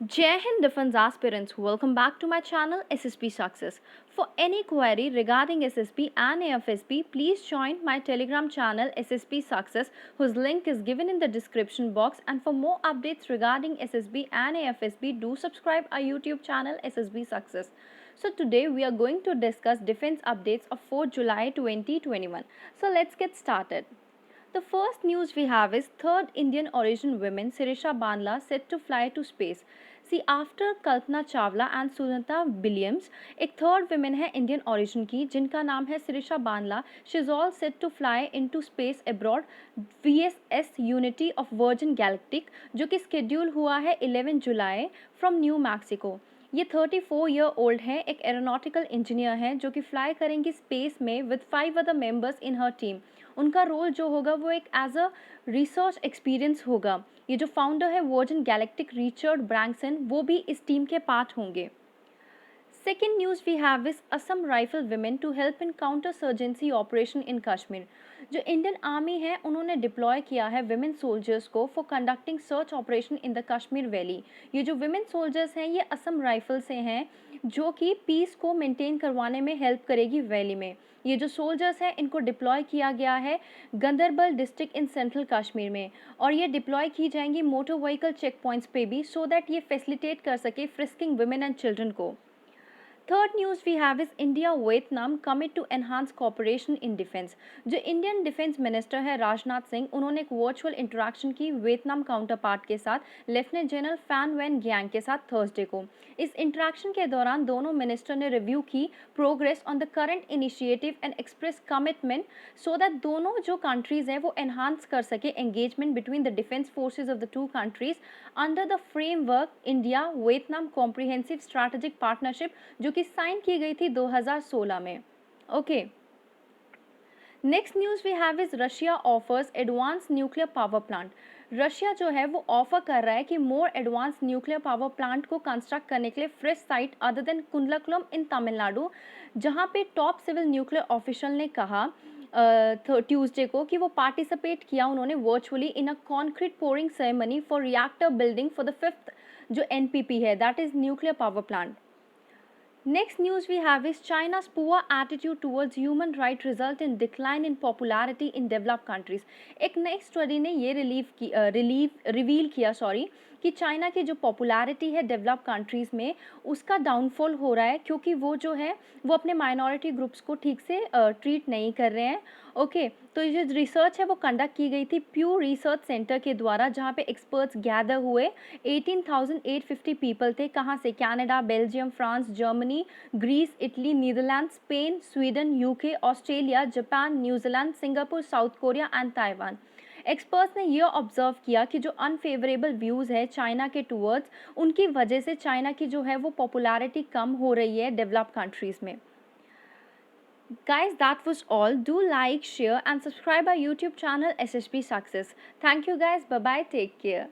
Jai Hind Defense aspirants, welcome back to my channel SSP Success. For any query regarding SSP and AFSP, please join my Telegram channel SSP Success, whose link is given in the description box. And for more updates regarding SSB and AFSP, do subscribe our YouTube channel SSB Success. So today we are going to discuss defense updates of 4 July 2021. So let's get started. The first news we have is third Indian origin woman Sirisha Banla set to fly to space. See, after Kalpana Chawla and Sunita Williams, एक third woman है Indian origin की जिनका नाम है Sirisha बानला. She is all set to fly into space abroad VSS Unity of Virgin Galactic जो कि schedule हुआ है 11 जुलाई from न्यू मैक्सिको. ये 34 ईयर ओल्ड है, एक एरोनॉटिकल इंजीनियर है जो कि फ्लाई करेंगी स्पेस में with 5 other members in her team. उनका रोल जो होगा वो एक एज अ रिसर्च एक्सपीरियंस होगा. ये जो फाउंडर है वर्जिन गैलेक्टिक रिचर्ड ब्रैंक्सन वो भी इस टीम के पार्ट होंगे. Second news we have is Assam Rifle Women to help in counter-surgency operation in Kashmir. जो इंडियन आर्मी है उन्होंने डिप्लॉय किया है विमेन सोल्जर्स को for conducting search operation in the Kashmir valley. ये जो विमेन सोल्जर्स हैं ये असम राइफल से हैं जो कि पीस को मेंटेन करवाने में हेल्प करेगी वैली में. ये जो सोल्जर्स हैं इनको डिप्लॉय किया गया है Ganderbal district in central Kashmir में और ये डिप्लॉय की जाएंगी मोटर व्हीकल चेक पॉइंट्स पे भी सो दैट ये फैसिलिटेट कर सके फ्रिस्किंग वुमेन एंड चिल्ड्रन को. Third news we have is India Vietnam commit to enhance cooperation in defense. जो इंडियन डिफेंस मिनिस्टर है राजनाथ सिंह उन्होंने एक वर्चुअल इंटरेक्शन की वियतनाम काउंटर पार्ट के साथ lieutenant general fan van gang के साथ थर्सडे को. इस इंटरेक्शन के दौरान दोनों मिनिस्टर ने रिव्यू की progress on the current initiative and express commitment so that दोनों जो कंट्रीज हैं वो एनहांस कर सके engagement between the defence forces of the two countries under the framework India Vietnam comprehensive strategic partnership जो कि साइन की गई थी 2016 में. Okay, next news we have is Russia offers advance nuclear power plant. Russia जो है वो offer कर रहा है कि more advance nuclear power plant को कंस्ट्रक्ट करने के लिए fresh site other than Kudankulam in Tamil Nadu, जहां पे टॉप सिविल न्यूक्लियर ऑफिशियल ने कहा ट्यूसडे को कि वो पार्टिसिपेट किया उन्होंने virtually in a concrete pouring ceremony for reactor building for the fifth जो एनपीपी है that is nuclear power plant. Next news we have is China's poor attitude towards human rights result in decline in popularity in developed countries. एक नई study ने ये reveal किया कि China की जो पॉपुलैरिटी है डेवलप्ड कंट्रीज़ में उसका डाउनफॉल हो रहा है क्योंकि वो जो है वो अपने माइनॉरिटी ग्रुप्स को ठीक से ट्रीट नहीं कर रहे हैं. ओके, तो ये जो रिसर्च है वो कंडक्ट की गई थी प्यू रिसर्च सेंटर के द्वारा जहाँ पे एक्सपर्ट्स गैदर हुए. 18,850 पीपल थे. कहाँ से? Canada, Belgium, France, Germany, Greece, Italy, Netherland, Spain, Sweden, UK, Australia, Japan, New Zealand, Singapore, South Korea and Taiwan. Experts ने यह ऑब्जर्व किया कि जो अनफेवरेबल व्यूज़ है चाइना के टूवर्ड्स उनकी वजह से चाइना की जो है वो पॉपुलैरिटी कम हो रही है डेवलप्ड कंट्रीज़ में. Guys, that was all. Do like, share and subscribe our YouTube channel SSP Success. Thank you guys. Bye bye. Take care.